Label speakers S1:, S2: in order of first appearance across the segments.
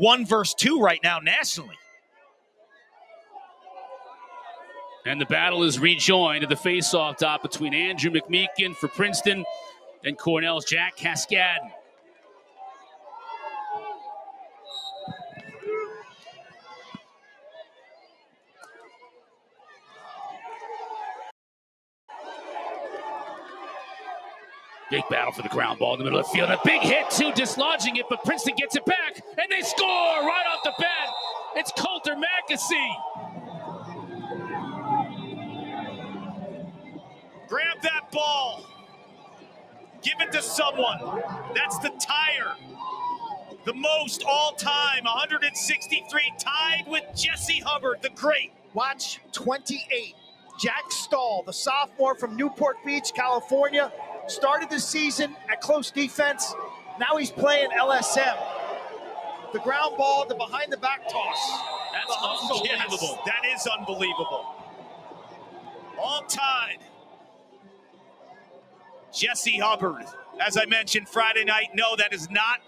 S1: 1 versus 2 right now nationally.
S2: And the battle is rejoined at the face-off dot between Andrew McMeekin for Princeton and Cornell's Jack Cascadden. Big battle for the ground ball in the middle of the field. A big hit, too, dislodging it, but Princeton gets it back, and they score right off the bat. It's Coulter Mackesy.
S1: Grab that ball. Give it to someone. That's the tire. The most all-time, 163, tied with Jesse Hubbard, the great.
S3: Watch 28. Jack Stahl, the sophomore from Newport Beach, California, started the season at close defense. Now he's playing LSM. The ground ball, the behind-the-back toss.
S2: That's unbelievable.
S1: Yes, that is unbelievable. All tied. Jesse Hubbard, as I mentioned Friday night, no, that is not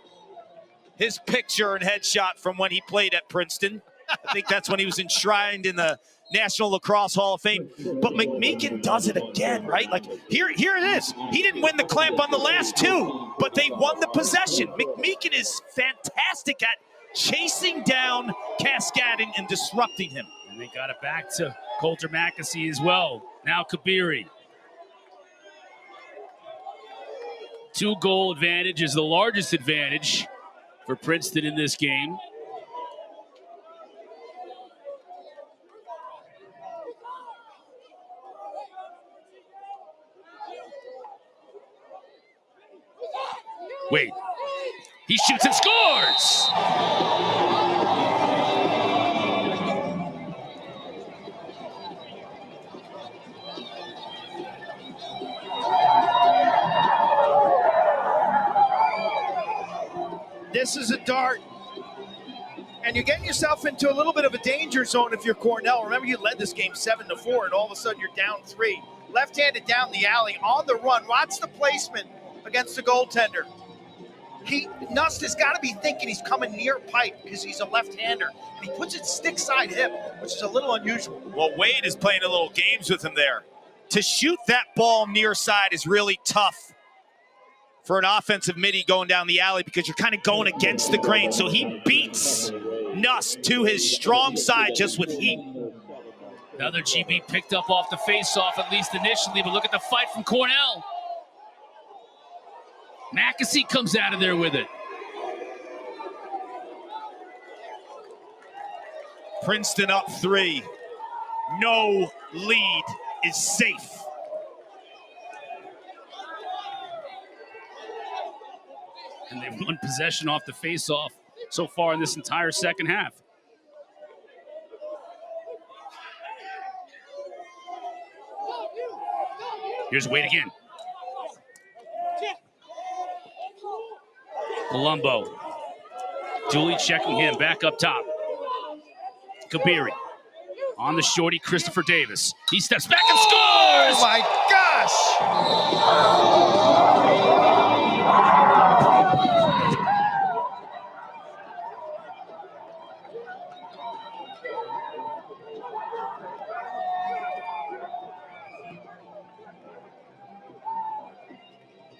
S1: his picture and headshot from when he played at Princeton. I think that's when he was enshrined in the National Lacrosse Hall of Fame. But McMeekin does it again, right? Like, here it is. He didn't win the clamp on the last 2, but they won the possession. McMeekin is fantastic at chasing down Cascadden and disrupting him.
S2: And they got it back to Coulter Mackesy as well. Now Kabiri. 2-goal advantage is the largest advantage for Princeton in this game. Wait, he shoots and scores!
S3: This is a dart. And you're getting yourself into a little bit of a danger zone if you're Cornell. Remember, you led this game 7-4, and all of a sudden you're down 3. Left-handed down the alley, on the run. Watch the placement against the goaltender. Nust has got to be thinking he's coming near pipe because he's a left-hander. And he puts it stick side hip, which is a little unusual.
S1: Well, Wade is playing a little games with him there. To shoot that ball near side is really tough for an offensive midi going down the alley because you're kind of going against the grain. So he beats Nuss to his strong side just with heat.
S2: Another GB picked up off the face-off, at least initially, but look at the fight from Cornell. Mackesy comes out of there with it.
S1: Princeton up 3. No lead is safe.
S2: And they've won possession off the face-off so far in this entire second half. Here's Wade again. Colombo. Dooley checking him back up top. Kabiri. On the shorty, Christopher Davis. He steps back and scores!
S3: Oh my gosh!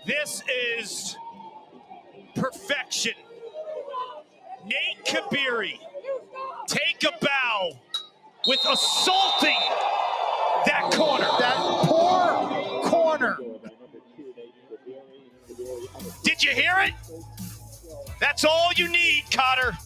S1: This is perfection. Nate Kabiri, take a bow with assaulting that corner.
S3: That poor corner.
S1: Did you hear it? That's all you need, Cotter.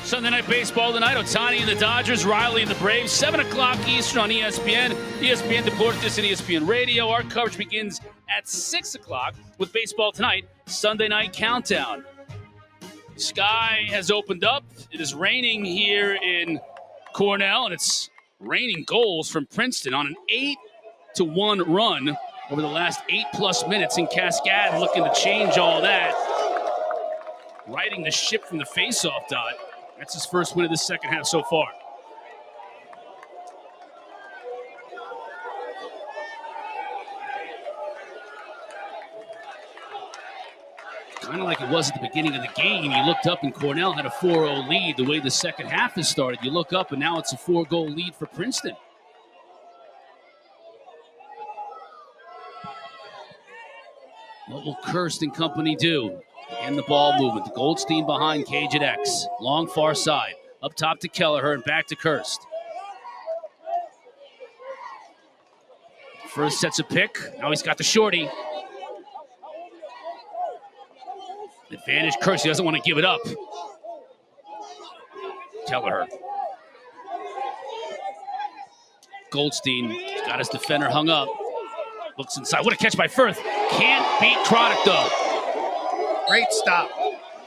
S2: Sunday Night Baseball tonight. Ohtani and the Dodgers, Riley and the Braves. 7 o'clock Eastern on ESPN, ESPN Deportes, and ESPN Radio. Our coverage begins at 6 o'clock with Baseball Tonight, Sunday Night Countdown. Sky has opened up. It is raining here in Cornell, and it's raining goals from Princeton on an 8-1 run over the last 8+ minutes in Cascade, looking to change all that. Righting the ship from the faceoff dot. That's his first win of the second half so far. Kind of like it was at the beginning of the game. You looked up and Cornell had a 4-0 lead. The way the second half has started, you look up and now it's a 4-goal lead for Princeton. What will Kirst and company do? And the ball movement. The Goldstein behind Cage at X. Long far side. Up top to Kelleher and back to Kirst. First sets a pick. Now he's got the shorty. Advantage Kirst. He doesn't want to give it up. Kelleher. Goldstein got his defender hung up. Looks inside. What a catch by Firth. Can't beat Croddick though.
S3: Great stop.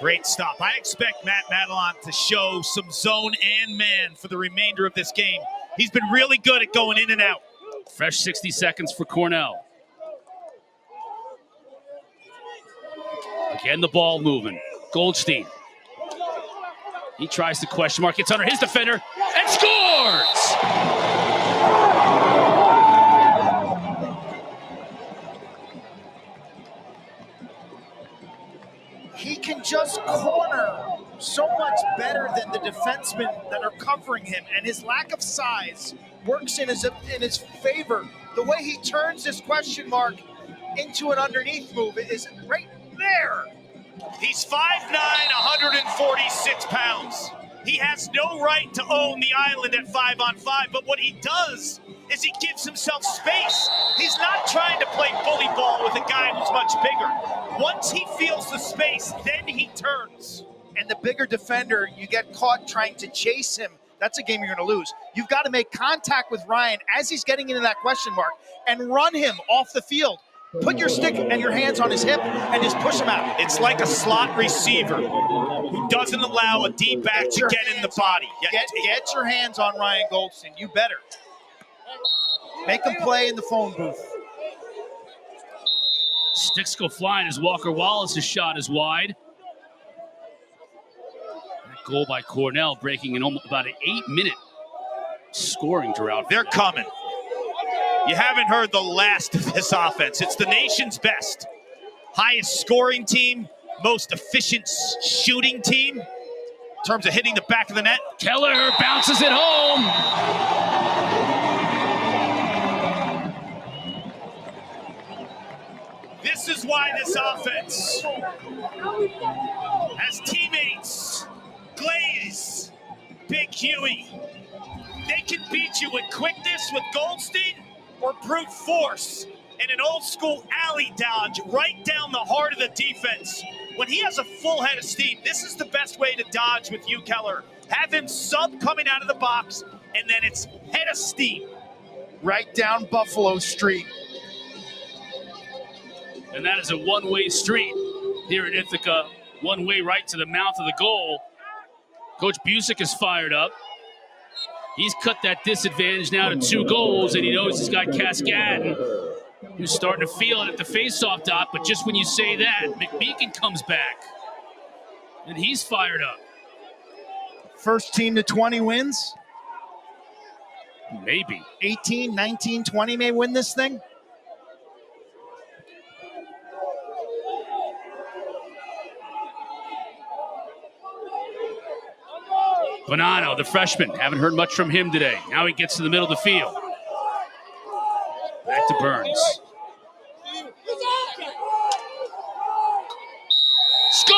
S1: Great stop. I expect Matt Madelon to show some zone and man for the remainder of this game. He's been really good at going in and out.
S2: Fresh 60 seconds for Cornell. Again, the ball moving. Goldstein. He tries to question mark. Gets under his defender and scores!
S3: He can just corner so much better than the defensemen that are covering him, and his lack of size works in his favor. The way he turns this question mark into an underneath move is right there.
S1: He's 5'9", 146 pounds. He has no right to own the island at 5-on-5, but what he does is he gives himself space. He's not trying to play bully ball with a guy who's much bigger. Once he feels the space, then he turns.
S3: And the bigger defender, you get caught trying to chase him. That's a game you're going to lose. You've got to make contact with Ryan as he's getting into that question mark and run him off the field. Put your stick and your hands on his hip and just push him out.
S1: It's like a slot receiver who doesn't allow a D-back to get in the body.
S3: Get your hands on Ryan Goldstein. You better. Make him play in the phone booth.
S2: Sticks go flying as Walker Wallace's shot is wide. That goal by Cornell breaking in almost about an 8-minute scoring drought.
S1: They're coming. You haven't heard the last of this offense. It's the nation's best. Highest scoring team, most efficient shooting team in terms of hitting the back of the net.
S2: Kelleher bounces it home.
S1: This is why this offense has teammates, Glaze, Big Huey. They can beat you with quickness with Goldstein or brute force and an old school alley dodge right down the heart of the defense. When he has a full head of steam, this is the best way to dodge with you, Keller. Have him sub coming out of the box, and then it's head of steam.
S3: Right down Buffalo Street.
S2: And that is a one-way street here in Ithaca. One way right to the mouth of the goal. Coach Busick is fired up. He's cut that disadvantage now to 2 goals, and he knows he's got Cascade, who's starting to feel it at the faceoff dot. But just when you say that, McMeekin comes back, and he's fired up.
S3: First team to 20 wins.
S2: Maybe.
S3: 18, 19, 20 may win this thing.
S2: Bonanno, the freshman. Haven't heard much from him today. Now he gets to the middle of the field. Back to Burns. Score!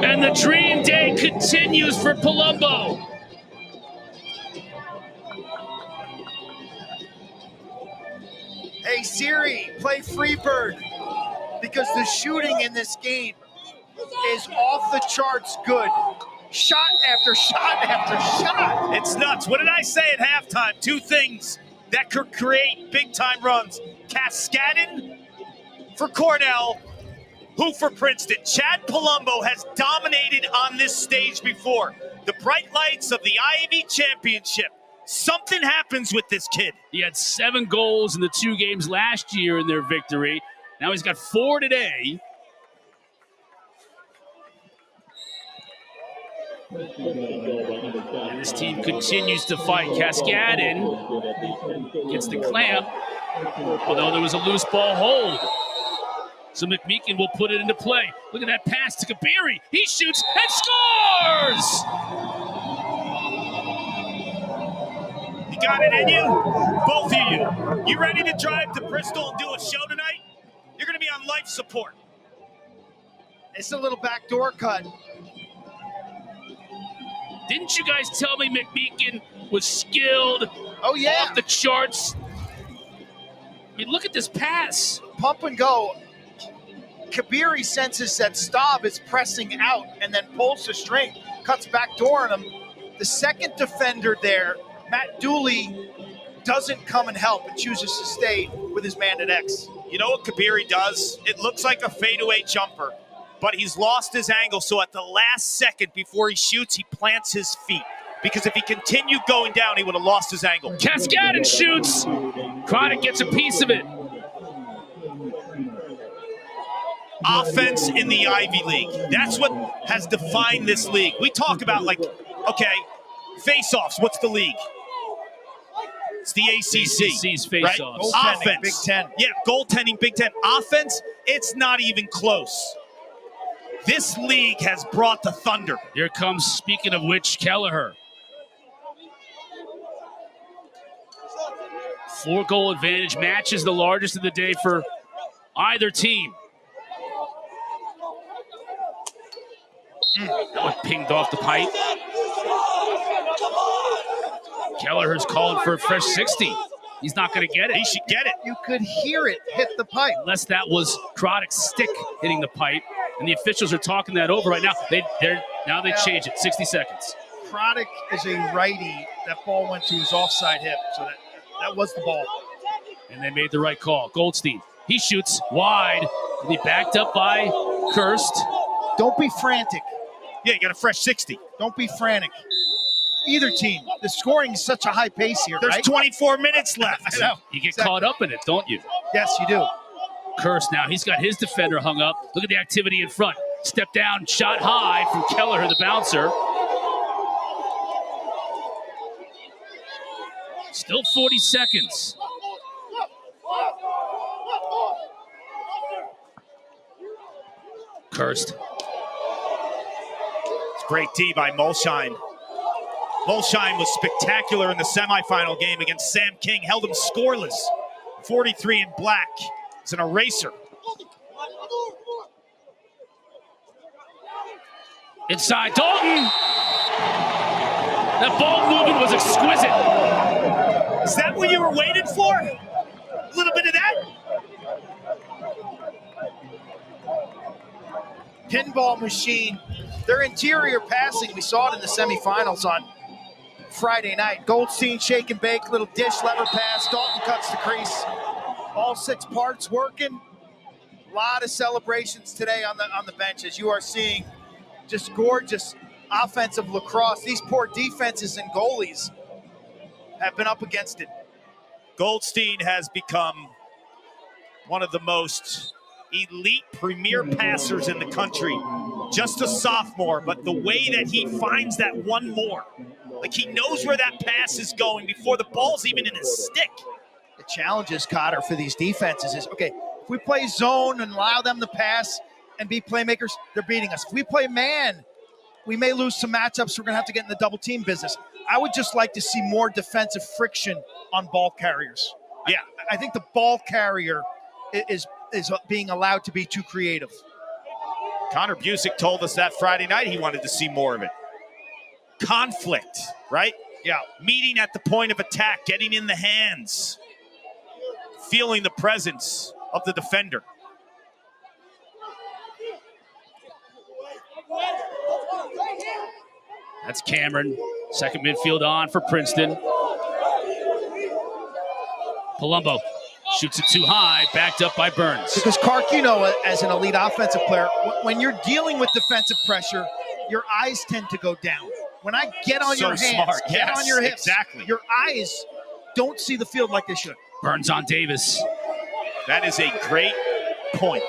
S2: And the dream day continues for Palumbo.
S3: Hey Siri, play Freebird, because the shooting in this game is off the charts good. Shot after shot after shot.
S1: It's nuts. What did I say at halftime? Two things that could create big-time runs. Cascading for Cornell, who for Princeton. Chad Palumbo has dominated on this stage before. The bright lights of the Ivy Championship. Something happens with this kid.
S2: He had 7 goals in the 2 games last year in their victory. Now he's got 4 today. And this team continues to fight. Cascadin gets the clamp, although there was a loose ball hold. So McMeekin will put it into play. Look at that pass to Kabiri. He shoots and scores!
S1: You got it in you? Both of you. You ready to drive to Bristol and do a show tonight? You're going to be on life support.
S3: It's a little backdoor cut.
S2: Didn't you guys tell me McMeekin was skilled?
S3: Oh, yeah.
S2: Off the charts. I mean, look at this pass.
S3: Pump and go. Kabiri senses that Staub is pressing out and then pulls the string, cuts backdoor on him. The second defender there, Matt Dooley, doesn't come and help and chooses to stay with his man at X.
S1: You know what Kabiri does? It looks like a fadeaway jumper, but he's lost his angle. So at the last second before he shoots, he plants his feet. Because if he continued going down, he would have lost his angle.
S2: Cascadin shoots. Chronic gets a piece of it.
S1: Offense in the Ivy League. That's what has defined this league. We talk about, like, okay, face-offs. What's the league? It's the ACC.
S2: ACC's face-offs.
S3: Right?
S1: Offense.
S3: Big Ten.
S1: Yeah, goaltending, Big Ten. Offense, it's not even close. This league has brought the thunder.
S2: Here comes, speaking of which, Kelleher. 4-goal advantage. Matches the largest of the day for either team. That one pinged off the pipe. Kelleher's calling for a fresh 60. He's not going to get it.
S1: He should get it.
S3: You could hear it hit the pipe.
S2: Unless that was Croddick's stick hitting the pipe. And the officials are talking that over right now. They change it. 60 seconds.
S3: Croddick is a righty. That ball went to his offside hip, so that was the ball.
S2: And they made the right call. Goldstein, he shoots wide. And he backed up by Kirst.
S3: Don't be frantic.
S1: Yeah, you got a fresh 60.
S3: Don't be frantic. Either team. The scoring is such a high pace here,
S1: There's
S3: right?
S1: 24 minutes left.
S3: I know.
S2: You get caught up in it, don't you?
S3: Yes, you do.
S2: Kirst now, he's got his defender hung up. Look at the activity in front. Step down, shot high from Kelleher, the bouncer. Still 40 seconds. Kirst.
S1: It's great D by Molsheim. Molsheim was spectacular in the semifinal game against Sam King. Held him scoreless. 43 in black. It's an eraser.
S2: Inside, Dalton! That ball movement was exquisite.
S1: Is that what you were waiting for? A little bit of that?
S3: Pinball machine. Their interior passing, we saw it in the semifinals on Friday night. Goldstein shake and bake, little dish lever pass. Dalton cuts the crease. All 6 parts working. A lot of celebrations today on the benches. You are seeing just gorgeous offensive lacrosse. These poor defenses and goalies have been up against it.
S1: Goldstein has become one of the most elite premier passers in the country. Just a sophomore, but the way that he finds that one more, like he knows where that pass is going before the ball's even in his stick.
S3: The challenges, Cotter, for these defenses is, okay, if we play zone and allow them to pass and be playmakers, they're beating us. If we play man, we may lose some matchups. We're going to have to get in the double team business. I would just like to see more defensive friction on ball carriers.
S1: Yeah.
S3: I think the ball carrier is being allowed to be too creative.
S1: Connor Busick told us that Friday night he wanted to see more of it. Conflict, right?
S3: Yeah.
S1: Meeting at the point of attack, getting in the hands, feeling the presence of the defender.
S2: That's Cameron. Second midfield on for Princeton. Palumbo shoots it too high, backed up by Burns.
S3: Because, Clark, you know, as an elite offensive player, when you're dealing with defensive pressure, your eyes tend to go down. When I get on your hands, get on your hips,
S1: exactly.
S3: Your eyes don't see the field like they should.
S2: Burns on Davis.
S1: That is a great point.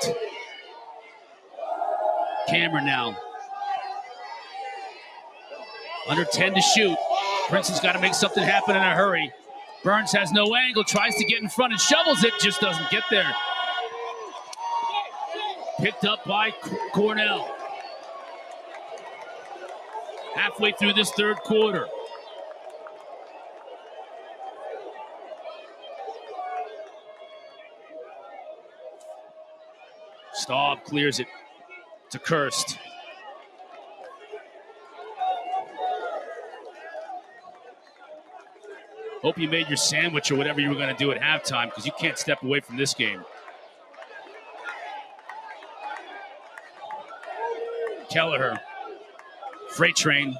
S2: Cameron now. Under 10 to shoot. Princeton's got to make something happen in a hurry. Burns has no angle, tries to get in front and shovels it, just doesn't get there. Picked up by Cornell. Halfway through this third quarter. Staub clears it to Kirst. Hope you made your sandwich or whatever you were going to do at halftime, because you can't step away from this game. Kelleher. Freight train.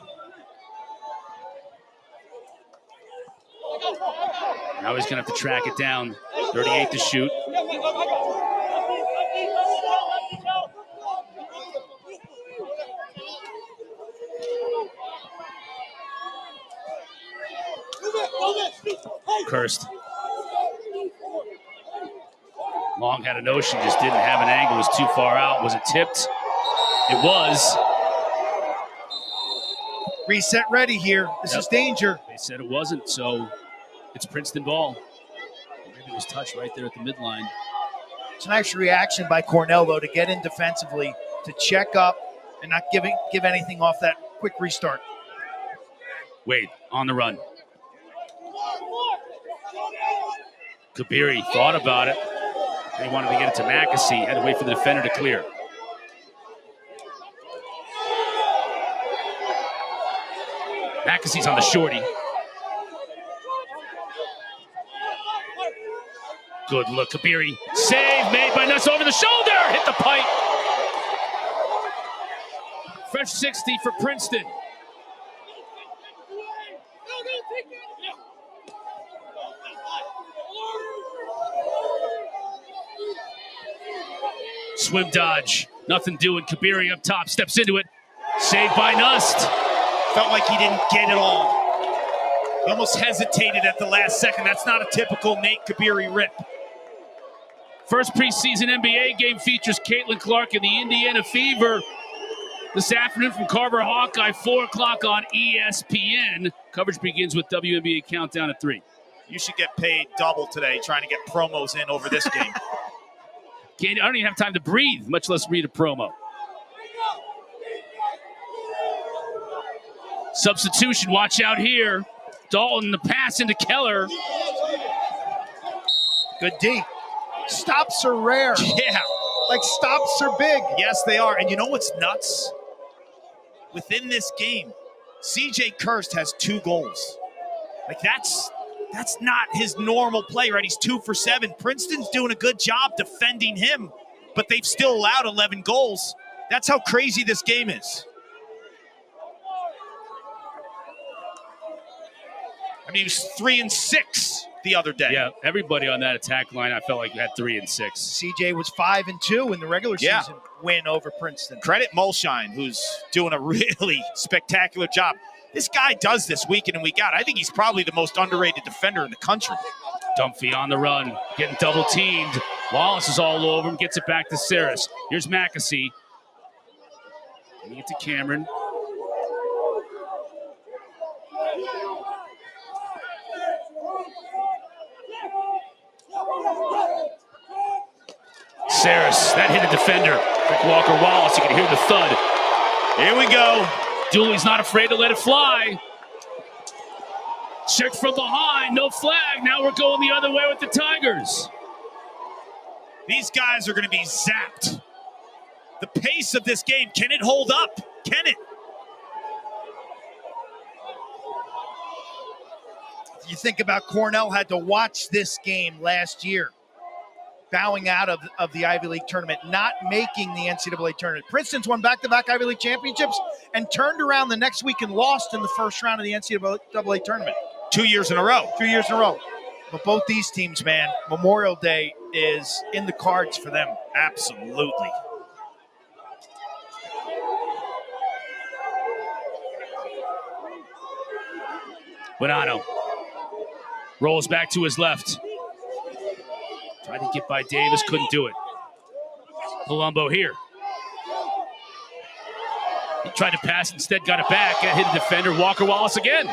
S2: Now he's going to have to track it down. 38 to shoot. Kirst. Long had a notion, just didn't have an angle, was too far out. Was it tipped? It was.
S3: Reset ready here. This is danger.
S2: They said it wasn't, so it's Princeton ball. Maybe it was touched right there at the midline.
S3: It's a nice reaction by Cornell, though, to get in defensively, to check up and not give anything off that quick restart.
S2: Wade on the run. Kabiri thought about it. He wanted to get it to McAsee. Had to wait for the defender to clear. McAsee's on the shorty. Good look, Kabiri. Save made by Nuss over the shoulder. Hit the pipe. Fresh 60 for Princeton. Swim dodge. Nothing doing. Kabiri up top. Steps into it. Saved by Nust.
S1: Felt like he didn't get it all. He almost hesitated at the last second. That's not a typical Nate Kabiri rip.
S2: First preseason NBA game features Caitlin Clark and the Indiana Fever this afternoon from Carver Hawkeye, 4 o'clock on ESPN. Coverage begins with WNBA Countdown at 3.
S1: You should get paid double today trying to get promos in over this game.
S2: I don't even have time to breathe, much less read a promo. Substitution, watch out here. Dalton, the pass into Keller.
S3: Good D. Stops are rare.
S1: Yeah.
S3: Like, stops are big.
S1: Yes, they are. And you know what's nuts? Within this game, CJ Kirst has 2 goals. Like, that's not his normal play, right? He's 2 for 7. Princeton's doing a good job defending him, but they've still allowed 11 goals. That's how crazy this game is. I mean, he was 3 and 6 the other day.
S2: Yeah, everybody on that attack line, I felt like had 3 and 6.
S3: CJ was 5 and 2 in the regular season win over Princeton.
S1: Credit Mulshine, who's doing a really spectacular job. This guy does this week in and week out. I think he's probably the most underrated defender in the country.
S2: Dunphy on the run, getting double teamed. Wallace is all over him, gets it back to Saris. Here's McAsee. Getting it to Cameron. Saris, that hit a defender. Quick Walker Wallace, you can hear the thud.
S1: Here we go.
S2: Dooley's not afraid to let it fly. Check from behind, no flag. Now we're going the other way with the Tigers.
S1: These guys are going to be zapped. The pace of this game, can it hold up? Can it?
S3: You think about Cornell had to watch this game last year. bowing out of the Ivy League tournament, not making the NCAA tournament. Princeton's won back-to-back Ivy League championships and turned around the next week and lost in the first round of the NCAA tournament.
S1: 2 years in a row.
S3: 2 years in a row. But both these teams, man, Memorial Day is in the cards for them.
S1: Absolutely.
S2: Bonanno rolls back to his left. Tried to get by Davis, couldn't do it. Palumbo here. He tried to pass, instead got it back. Hit a defender, Walker Wallace again.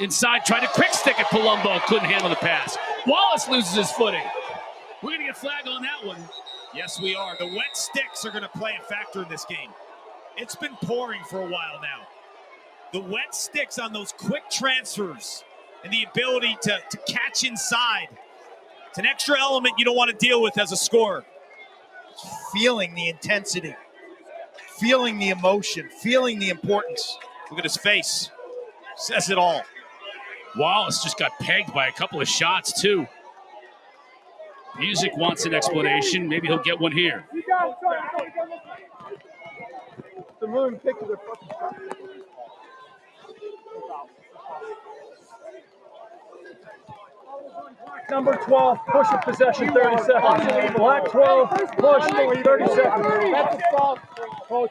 S2: Inside, tried to quick stick at Palumbo, couldn't handle the pass. Wallace loses his footing. We're going to get a flag on that one.
S1: Yes, we are. The wet sticks are going to play a factor in this game. It's been pouring for a while now. The wet sticks on those quick transfers and the ability to catch inside. It's an extra element you don't want to deal with as a scorer.
S3: Feeling the intensity, feeling the emotion, feeling the importance.
S1: Look at his face. Says it all.
S2: Wallace just got pegged by a couple of shots, too. Music wants an explanation. Maybe he'll get one here.
S4: Number 12, push of possession, 30 seconds. Black 12, push, 30 seconds. That's a foul, coach.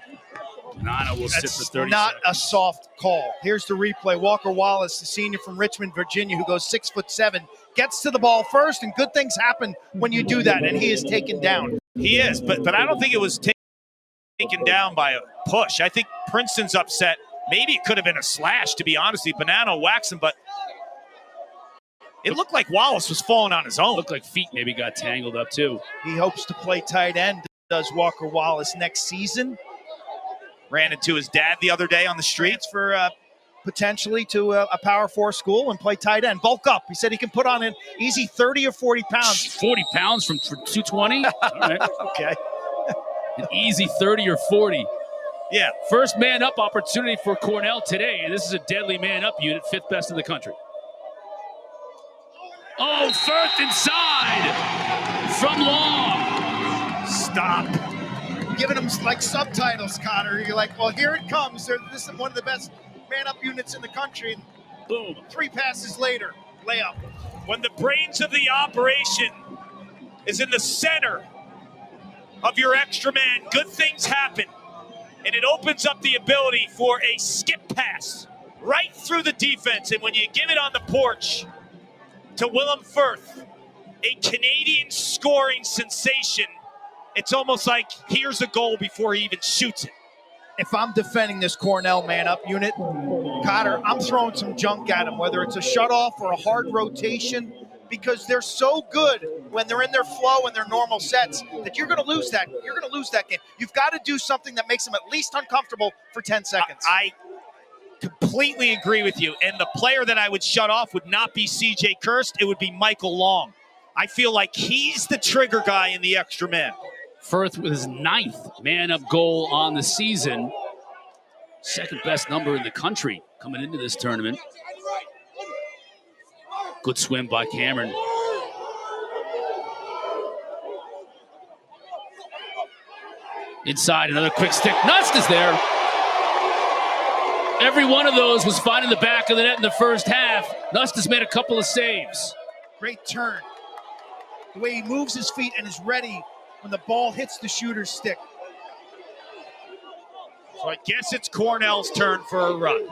S2: Nana will sit for 30
S3: not
S2: seconds.
S3: a soft call. Here's the replay. Walker Wallace, the senior from Richmond, Virginia, who goes 6'7", gets to the ball first, and good things happen when you do that, and he is taken down.
S1: He is, but I don't think it was taken down by a push. I think Princeton's upset. Maybe it could have been a slash, to be honest. Bonanno whacks him, but it looked like Wallace was falling on his own.
S2: Looked like feet maybe got tangled up, too.
S3: He hopes to play tight end, does Walker Wallace next season.
S1: Ran into his dad the other day on the streets
S3: for potentially to a Power 4 school and play tight end. Bulk up. He said he can put on an easy 30 or 40 pounds.
S2: 40 pounds from 220? All right.
S3: Okay.
S2: An easy 30 or 40.
S1: Yeah.
S2: First man up opportunity for Cornell today, and this is a deadly man up unit, 5th best in the country. Oh, Firth inside from long.
S1: Stop.
S3: Giving them like subtitles, Connor. You're like, well, here it comes. This is one of the best man-up units in the country.
S2: Boom.
S3: 3 passes later, layup.
S1: When the brains of the operation is in the center of your extra man, good things happen. And it opens up the ability for a skip pass right through the defense. And when you give it on the porch to Willem Firth, a Canadian scoring sensation, it's almost like here's a goal before he even shoots it.
S3: If I'm defending this Cornell man-up unit, Cotter, I'm throwing some junk at him, whether it's a shutoff or a hard rotation, because they're so good when they're in their flow and their normal sets that you're going to lose that. You're going to lose that game. You've got to do something that makes them at least uncomfortable for 10 seconds.
S1: I completely agree with you. And the player that I would shut off would not be C.J. Kirst. It would be Michael Long. I feel like he's the trigger guy in the extra man.
S2: Firth with his 9th man-up goal on the season. 2nd best number in the country coming into this tournament. Good swim by Cameron. Inside, another quick stick. Nust is there. Every one of those was finding the back of the net in the first half. Nust has made a couple of saves.
S3: Great turn. The way he moves his feet and is ready when the ball hits the shooter's stick.
S1: So I guess it's Cornell's turn for a run.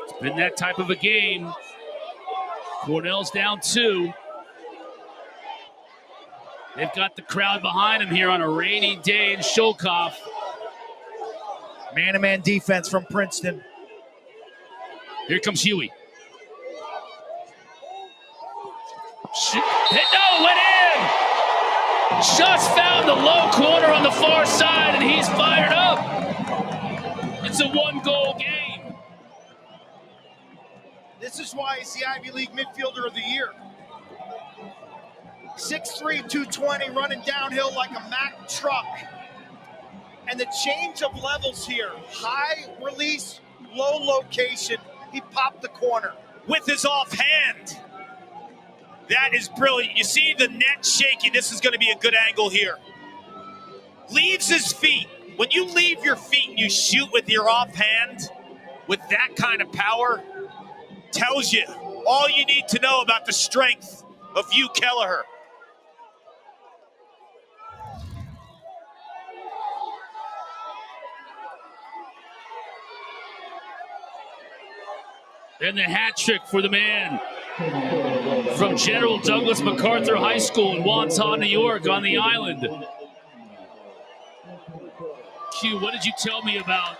S2: It's been that type of a game. Cornell's down 2. They've got the crowd behind them here on a rainy day in Sholkoff.
S3: Man-to-man defense from Princeton.
S2: Here comes Huey. No, went in! Just found the low corner on the far side, and he's fired up. It's a 1-goal game.
S3: This is why he's the Ivy League midfielder of the year. 6'3", 220, running downhill like a Mack truck. And the change of levels here, high release, low location, he popped the corner.
S1: With his offhand. That is brilliant. You see the net shaking. This is going to be a good angle here. Leaves his feet. When you leave your feet and you shoot with your offhand with that kind of power, tells you all you need to know about the strength of Hugh Kelleher.
S2: And the hat trick for the man from General Douglas MacArthur High School in Wantagh, New York, on the island. Q, what did you tell me about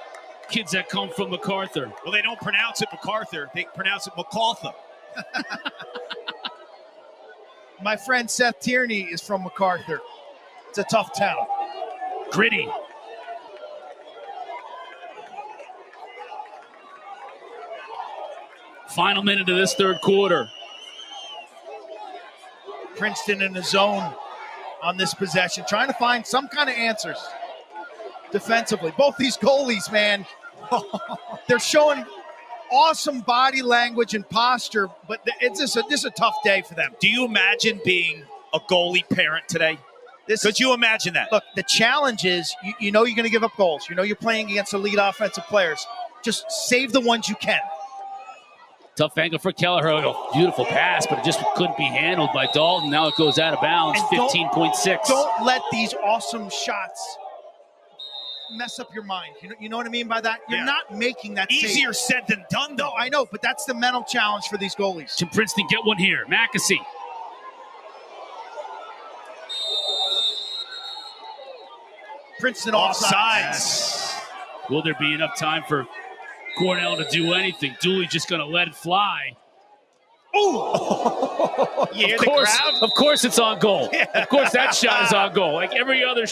S2: kids that come from MacArthur?
S1: Well, they don't pronounce it MacArthur. They pronounce it MacArthur.
S3: My friend Seth Tierney is from MacArthur. It's a tough town.
S2: Gritty. Final minute of this third quarter.
S3: Princeton in the zone on this possession, trying to find some kind of answers defensively. Both these goalies, man, they're showing awesome body language and posture, but this is a tough day for them.
S1: Do you imagine being a goalie parent today? Could you imagine that?
S3: Look, the challenge is, you know you're going to give up goals. You know you're playing against elite offensive players. Just save the ones you can.
S2: Tough angle for Kelleher. A beautiful pass, but it just couldn't be handled by Dalton. Now it goes out of bounds, 15.6.
S3: Don't let these awesome shots mess up your mind. You know what I mean by that? You're not making that
S1: easier
S3: save.
S1: said than done, though.
S3: No, I know, but that's the mental challenge for these goalies.
S2: Can Princeton get one here? Mackesy.
S3: Princeton offsides.
S2: Will there be enough time for Cornell to do anything? Dooley just going to let it fly.
S3: Oh!
S2: Of course it's on goal. Of course that shot is on goal. Like every other